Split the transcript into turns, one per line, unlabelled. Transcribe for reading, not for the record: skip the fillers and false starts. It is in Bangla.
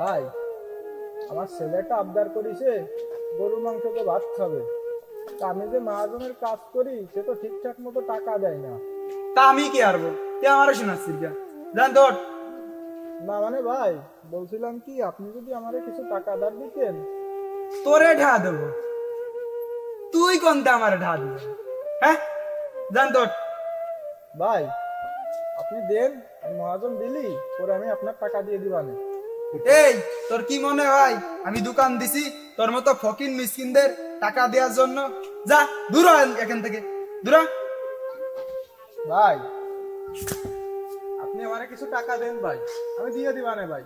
ভাই, আমার ছেলেটা আবদার করিছে গরু মাংস দিয়ে ভাত খাবে। তা আমি যে মহাজনের কাজ করি সে তো ঠিকঠাক মতো টাকা দেয় না।
তা আমি কি আরবো, তুই আমারও শোনাচ্ছিস গা, জান তোর।
না মানে ভাই, বলছিলাম কি আপনি যদি আমারে কিছু টাকা ধার দিতেন।
তোরে ঢা দেবো, তুই কোনটা আমার ঢা দিবি? হ্যাঁ, জান তোর।
ভাই আপনি দেন, আর মহাজন দিলি পরে আমি আপনার টাকা দিয়ে দিবানে।
এই, তোর কি মনে হয় আমি দোকান দিছি তোর মতো ফকির মিসকিনদের টাকা দেওয়ার জন্য? যা দূর হ এখান থেকে, দূর হ।
ভাই আপনি আমারে কিছু টাকা দেন ভাই, আমি দিয়ে দিবানে ভাই।